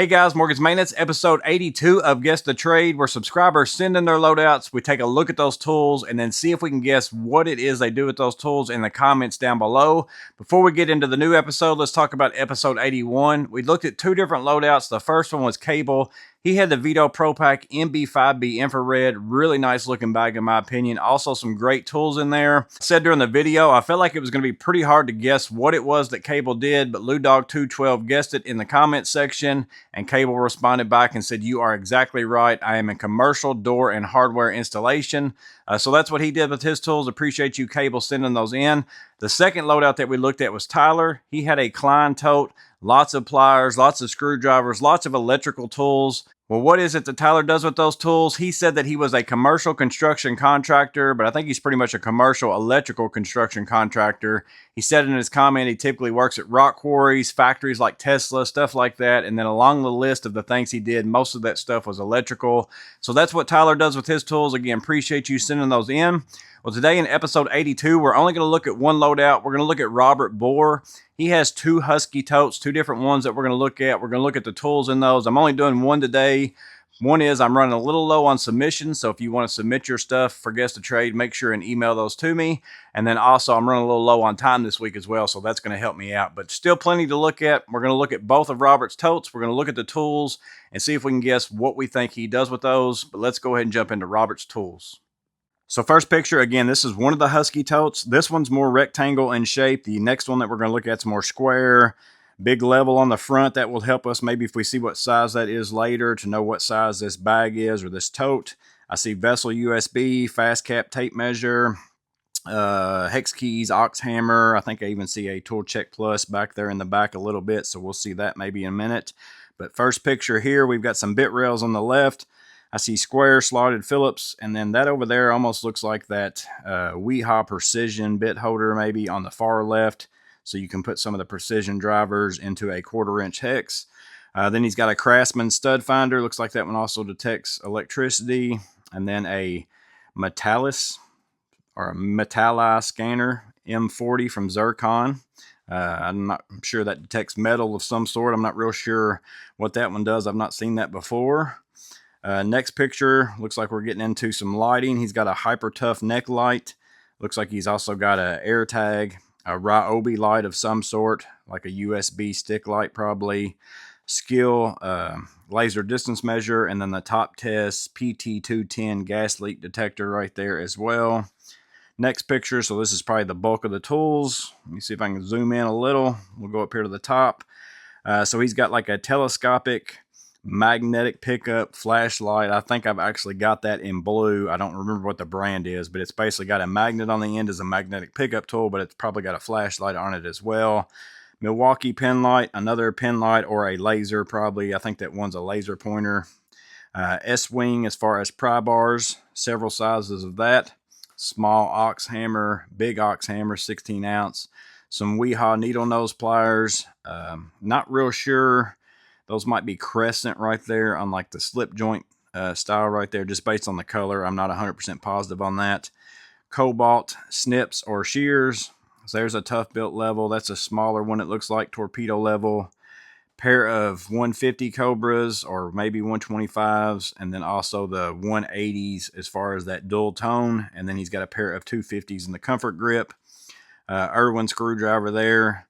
Hey guys, Morgan's Maintenance, episode 82 of Guess the Trade, where subscribers send in their loadouts. We take a look at those tools and then see if we can guess what it is they do with those tools in the comments down below. Before we get into the new episode, let's talk about episode 81. We looked at two different loadouts. The first one was Cable. He had the Vito Pro Pack MB5B infrared, really nice looking bag in my opinion. Also some great tools in there. I said during the video, I felt like it was going to be pretty hard to guess what it was that Cable did, but LewDog212 guessed it in the comment section, and Cable responded back and said, "You are exactly right. I am in commercial door and hardware installation." So that's what he did with his tools. Appreciate you, Cable, sending those in. The second loadout that we looked at was Tyler. He had a Klein tote, lots of pliers, lots of screwdrivers, lots of electrical tools. Well, what is it that Tyler does with those tools? He said that he was a commercial construction contractor, but I think he's pretty much a commercial electrical construction contractor. He said in his comment he typically works at rock quarries, factories like Tesla, stuff like that. And then along the list of the things he did, most of that stuff was electrical. So that's what Tyler does with his tools. Again, appreciate you sending those in. Well, today in episode 82, we're only going to look at one loadout. We're going to look at Robert Bohr. He has two Husky totes, two different ones that we're going to look at. We're going to look at the tools in those. I'm only doing one today. One is I'm running a little low on submissions, so if you want to submit your stuff for Guess the Trade, make sure and email those to me. And then also I'm running a little low on time this week as well, so that's going to help me out. But still plenty to look at. We're going to look at both of Robert's totes. We're going to look at the tools and see if we can guess what we think he does with those. But let's go ahead and jump into Robert's tools. So first picture, again, this is one of the Husky totes. This one's more rectangle in shape. The next one that we're going to look at is more square. Big level on the front. That will help us maybe if we see what size that is later to know what size this bag is or this tote. I see vessel USB, fast cap tape measure, hex keys, ox hammer. I think I even see a Tool Check Plus back there in the back a little bit, so we'll see that maybe in a minute. But first picture here, we've got some bit rails on the left. I see square slotted Phillips, and then that over there almost looks like that Weehaw Precision bit holder maybe on the far left, so you can put some of the precision drivers into a 1/4-inch hex. Then he's got a Craftsman stud finder. Looks like that one also detects electricity. And then a Metallis or a Metalli scanner M40 from Zircon. I'm not sure that detects metal of some sort. I'm not real sure what that one does. I've not seen that before. Next picture, looks like we're getting into some lighting. He's got a Hyper Tough neck light. Looks like he's also got a AirTag, a Ryobi light of some sort, like a USB stick light probably. Skill, laser distance measure, and then the Top Test PT210 gas leak detector right there as well. Next picture, so this is probably the bulk of the tools. Let me see if I can zoom in a little. We'll go up here to the top. So he's got like a telescopic magnetic pickup flashlight. I think I've actually got that in blue. I don't remember what the brand is, but it's basically got a magnet on the end as a magnetic pickup tool, but it's probably got a flashlight on it as well. Milwaukee pen light, another pen light or a laser probably. I think that one's a laser pointer. S-wing as far as pry bars, several sizes of that. Small ox hammer, big ox hammer, 16 ounce. Some Weehaw needle nose pliers. Not real sure. Those might be Crescent right there on like the slip joint style right there, just based on the color. I'm not 100% positive on that. Cobalt snips or shears. So there's a tough built level. That's a smaller one. It looks like torpedo level. Pair of 150 Cobras or maybe 125s. And then also the 180s as far as that dual tone. And then he's got a pair of 250s in the comfort grip. Irwin screwdriver there.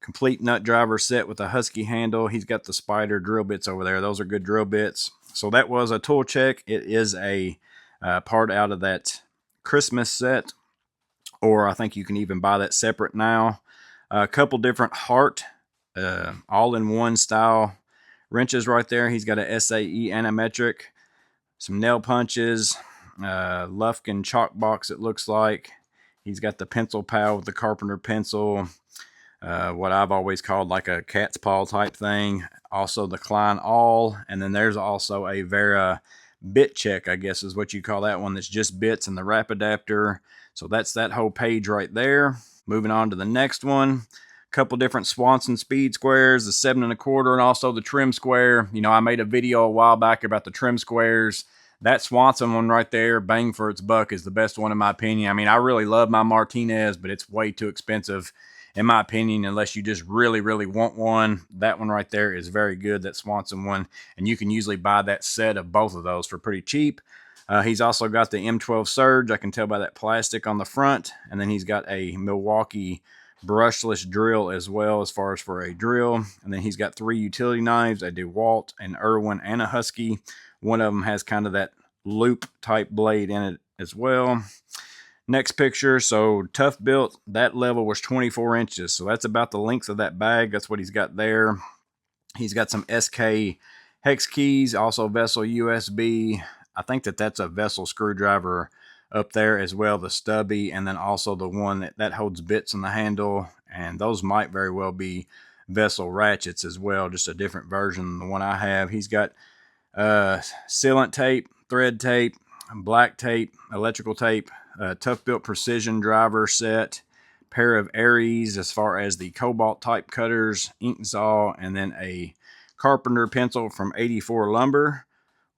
Complete nut driver set with a Husky handle. He's got the Spider drill bits over there. Those are good drill bits. So that was a tool check. It is a part out of that Christmas set, or I think you can even buy that separate now. A couple different Hart all-in-one style wrenches right there. He's got a SAE Anametric, some nail punches, Lufkin chalk box it looks like. He's got the pencil pal with the Carpenter pencil. What I've always called like a cat's paw type thing. Also the Klein All. And then there's also a Vera bit check, I guess is what you call that one. That's just bits and the wrap adapter. So that's that whole page right there. Moving on to the next one. A couple different Swanson speed squares, the 7 1/4 and also the trim square. You know, I made a video a while back about the trim squares. That Swanson one right there, bang for its buck, is the best one in my opinion. I mean, I really love my Martinez, but it's way too expensive. in my opinion, unless you just really, really want one. That one right there is very good, that Swanson one. And you can usually buy that set of both of those for pretty cheap. He's also got the M12 Surge. I can tell by that plastic on the front. And then he's got a Milwaukee brushless drill as well, as far as for a drill. And then he's got 3 utility knives, a DeWalt, an Irwin, and a Husky. One of them has kind of that loop type blade in it as well. Next picture, so Tough built, that level was 24 inches. So that's about the length of that bag. That's what he's got there. He's got some SK hex keys, also Vessel USB. I think that's a Vessel screwdriver up there as well, the stubby, and then also the one that holds bits in the handle. And those might very well be Vessel ratchets as well, just a different version than the one I have. He's got sealant tape, thread tape, black tape, electrical tape, Tough built precision driver set, pair of Aries as far as the cobalt type cutters, ink saw, and then a carpenter pencil from 84 Lumber.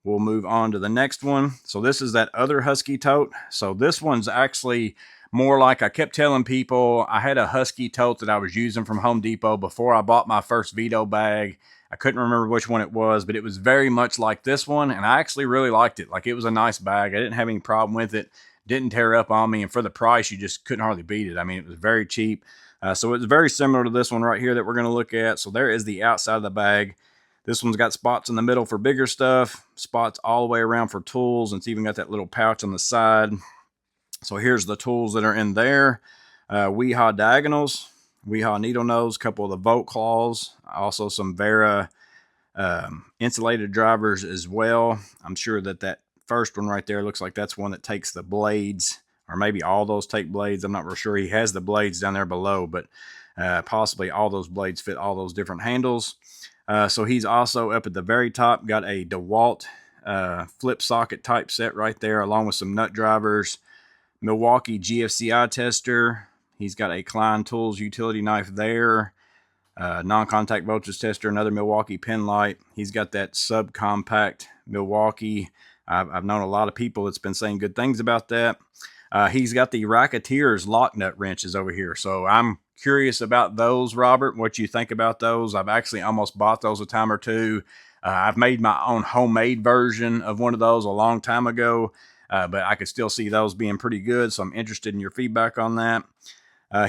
We'll move on to the next one. So this is that other Husky tote. So this one's actually more like, I kept telling people, I had a Husky tote that I was using from Home Depot before I bought my first Vito bag. I couldn't remember which one it was, but it was very much like this one, and I actually really liked it. Like, it was a nice bag. I didn't have any problem with it. Didn't tear up on me, and for the price, you just couldn't hardly beat it. I mean, it was very cheap. So it's very similar to this one right here that we're going to look at. So there is the outside of the bag. This one's got spots in the middle for bigger stuff, spots all the way around for tools, and it's even got that little pouch on the side. So here's the tools that are in there. Weehaw diagonals, Weehaw needle nose, a couple of the Volt claws, also some Vera insulated drivers as well. I'm sure that first one right there looks like that's one that takes the blades, or maybe all those take blades. I'm not real sure. He has the blades down there below, but possibly all those blades fit all those different handles. So he's also up at the very top, got a DeWalt flip socket type set right there, along with some nut drivers, Milwaukee GFCI tester. He's got a Klein Tools utility knife there, non-contact voltage tester, another Milwaukee pen light. He's got that subcompact Milwaukee. I've known a lot of people that's been saying good things about that. He's got the Racketeers lock nut wrenches over here. So I'm curious about those, Robert, what you think about those. I've actually almost bought those a time or two. I've made my own homemade version of one of those a long time ago, but I could still see those being pretty good, so I'm interested in your feedback on that.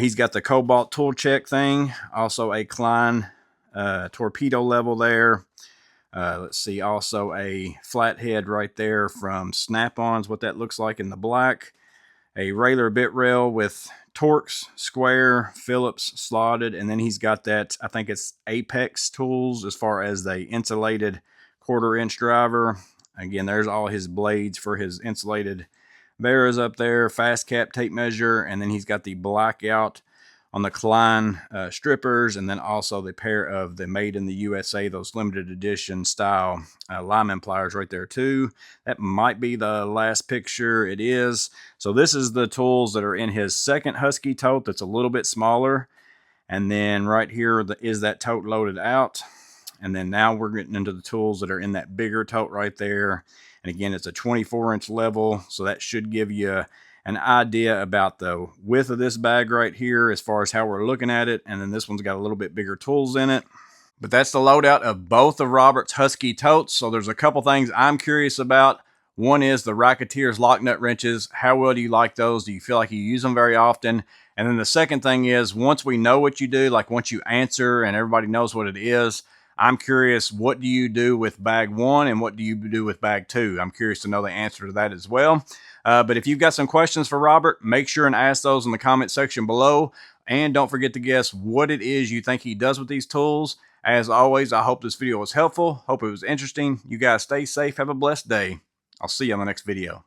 He's got the Cobalt tool check thing, also a Klein torpedo level there. Let's see, also a flathead right there from Snap-on's, what that looks like in the black. A Railer bit rail with Torx, square, Phillips, slotted, and then he's got that, I think it's Apex tools as far as the insulated 1/4 inch driver. Again, there's all his blades for his insulated Veras up there, fast cap tape measure, and then he's got the blackout on the Klein strippers, and then also the pair of the Made in the USA, those limited edition style lineman pliers right there too. That might be the last picture. It is. So this is the tools that are in his second Husky tote that's a little bit smaller. And then right here is that tote loaded out. And then now we're getting into the tools that are in that bigger tote right there. And again, it's a 24-inch level, so that should give you an idea about the width of this bag right here as far as how we're looking at it. And then this one's got a little bit bigger tools in it. But that's the loadout of both of Robert's Husky totes. So there's a couple things I'm curious about. One is the Racketeers lock nut wrenches. How well do you like those? Do you feel like you use them very often? And then the second thing is, once we know what you do, like once you answer and everybody knows what it is, I'm curious, what do you do with bag 1 and what do you do with bag 2? I'm curious to know the answer to that as well. But if you've got some questions for Robert, make sure and ask those in the comment section below. And don't forget to guess what it is you think he does with these tools. As always, I hope this video was helpful. Hope it was interesting. You guys stay safe. Have a blessed day. I'll see you on the next video.